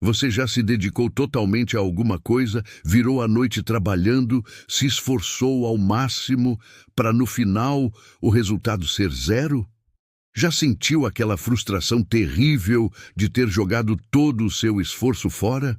Você já se dedicou totalmente a alguma coisa, virou a noite trabalhando, se esforçou ao máximo para no final o resultado ser zero? Já sentiu aquela frustração terrível de ter jogado todo o seu esforço fora?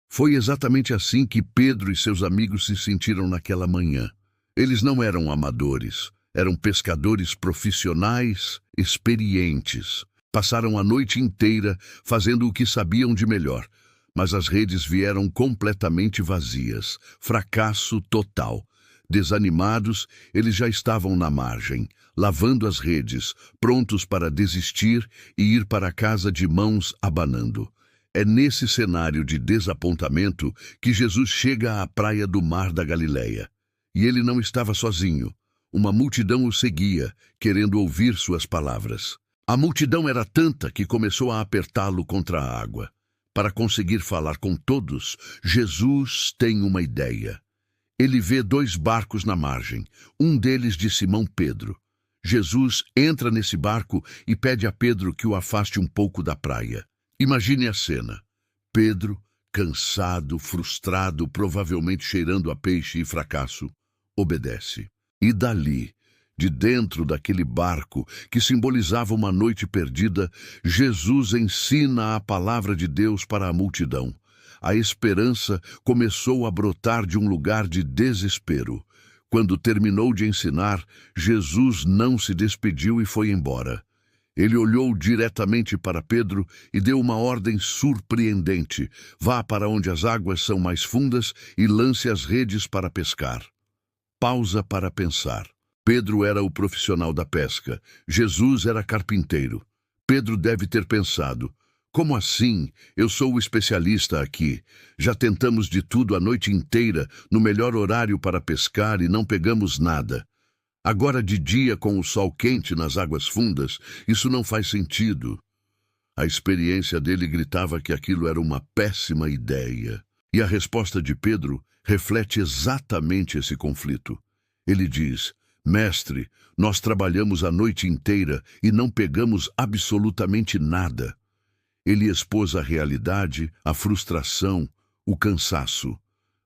Foi exatamente assim que Pedro e seus amigos se sentiram naquela manhã. Eles não eram amadores, eram pescadores profissionais, experientes. Passaram a noite inteira fazendo o que sabiam de melhor, mas as redes vieram completamente vazias, fracasso total. Desanimados, eles já estavam na margem, lavando as redes, prontos para desistir e ir para casa de mãos abanando. É nesse cenário de desapontamento que Jesus chega à praia do Mar da Galileia. E ele não estava sozinho. Uma multidão o seguia, querendo ouvir suas palavras. A multidão era tanta que começou a apertá-lo contra a água. Para conseguir falar com todos, Jesus tem uma ideia. Ele vê 2 barcos na margem, um deles de Simão Pedro. Jesus entra nesse barco e pede a Pedro que o afaste um pouco da praia. Imagine a cena. Pedro, cansado, frustrado, provavelmente cheirando a peixe e fracasso, obedece. E dali, de dentro daquele barco que simbolizava uma noite perdida, Jesus ensina a palavra de Deus para a multidão. A esperança começou a brotar de um lugar de desespero. Quando terminou de ensinar, Jesus não se despediu e foi embora. Ele olhou diretamente para Pedro e deu uma ordem surpreendente. Vá para onde as águas são mais fundas e lance as redes para pescar. Pausa para pensar. Pedro era o profissional da pesca. Jesus era carpinteiro. Pedro deve ter pensado: como assim? Eu sou o especialista aqui. Já tentamos de tudo a noite inteira, no melhor horário para pescar e não pegamos nada. Agora de dia, com o sol quente nas águas fundas, isso não faz sentido. A experiência dele gritava que aquilo era uma péssima ideia. E a resposta de Pedro reflete exatamente esse conflito. Ele diz: Mestre, nós trabalhamos a noite inteira e não pegamos absolutamente nada. Ele expôs a realidade, a frustração, o cansaço.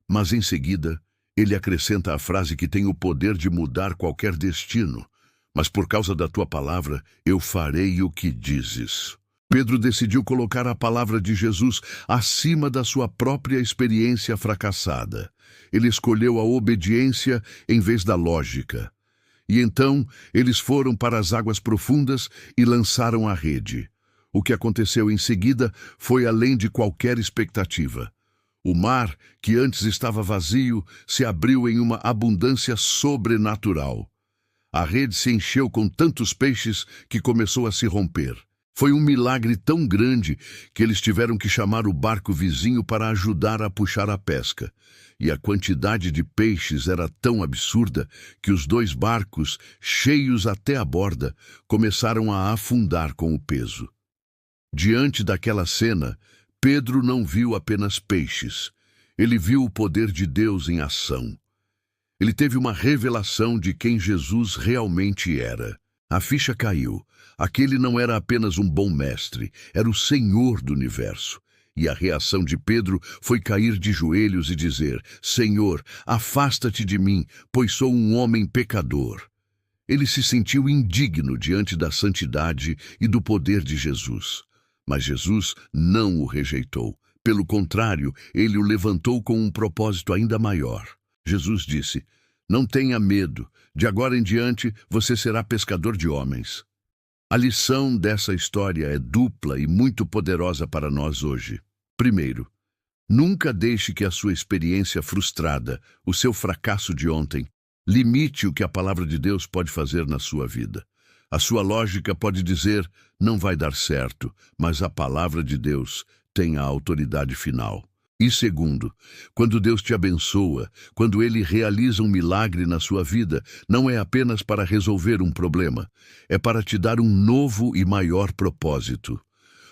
Mas em seguida, ele acrescenta a frase que tem o poder de mudar qualquer destino. Mas por causa da tua palavra, eu farei o que dizes. Pedro decidiu colocar a palavra de Jesus acima da sua própria experiência fracassada. Ele escolheu a obediência em vez da lógica. E então, eles foram para as águas profundas e lançaram a rede. O que aconteceu em seguida foi além de qualquer expectativa. O mar, que antes estava vazio, se abriu em uma abundância sobrenatural. A rede se encheu com tantos peixes que começou a se romper. Foi um milagre tão grande que eles tiveram que chamar o barco vizinho para ajudar a puxar a pesca. E a quantidade de peixes era tão absurda que os 2 barcos, cheios até a borda, começaram a afundar com o peso. Diante daquela cena, Pedro não viu apenas peixes. Ele viu o poder de Deus em ação. Ele teve uma revelação de quem Jesus realmente era. A ficha caiu. Aquele não era apenas um bom mestre, era o Senhor do universo. E a reação de Pedro foi cair de joelhos e dizer: Senhor, afasta-te de mim, pois sou um homem pecador. Ele se sentiu indigno diante da santidade e do poder de Jesus. Mas Jesus não o rejeitou. Pelo contrário, ele o levantou com um propósito ainda maior. Jesus disse: Não tenha medo, de agora em diante você será pescador de homens. A lição dessa história é dupla e muito poderosa para nós hoje. Primeiro, nunca deixe que a sua experiência frustrada, o seu fracasso de ontem, limite o que a palavra de Deus pode fazer na sua vida. A sua lógica pode dizer: não vai dar certo, mas a palavra de Deus tem a autoridade final. E segundo, quando Deus te abençoa, quando Ele realiza um milagre na sua vida, não é apenas para resolver um problema, é para te dar um novo e maior propósito.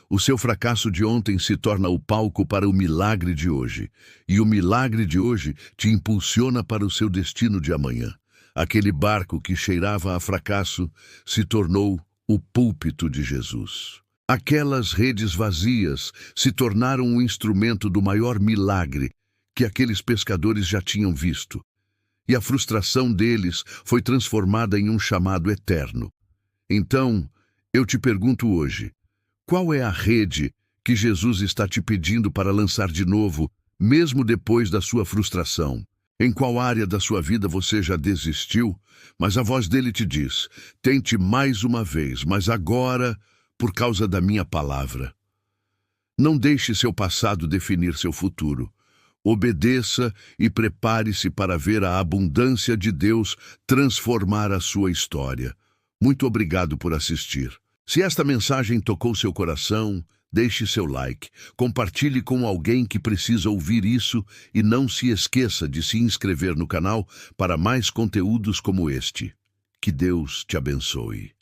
O seu fracasso de ontem se torna o palco para o milagre de hoje, e o milagre de hoje te impulsiona para o seu destino de amanhã. Aquele barco que cheirava a fracasso se tornou o púlpito de Jesus. Aquelas redes vazias se tornaram um instrumento do maior milagre que aqueles pescadores já tinham visto. E a frustração deles foi transformada em um chamado eterno. Então, eu te pergunto hoje, qual é a rede que Jesus está te pedindo para lançar de novo, mesmo depois da sua frustração? Em qual área da sua vida você já desistiu, mas a voz dele te diz, tente mais uma vez, mas agora, por causa da minha palavra. Não deixe seu passado definir seu futuro. Obedeça e prepare-se para ver a abundância de Deus transformar a sua história. Muito obrigado por assistir. Se esta mensagem tocou seu coração, deixe seu like, compartilhe com alguém que precisa ouvir isso e não se esqueça de se inscrever no canal para mais conteúdos como este. Que Deus te abençoe.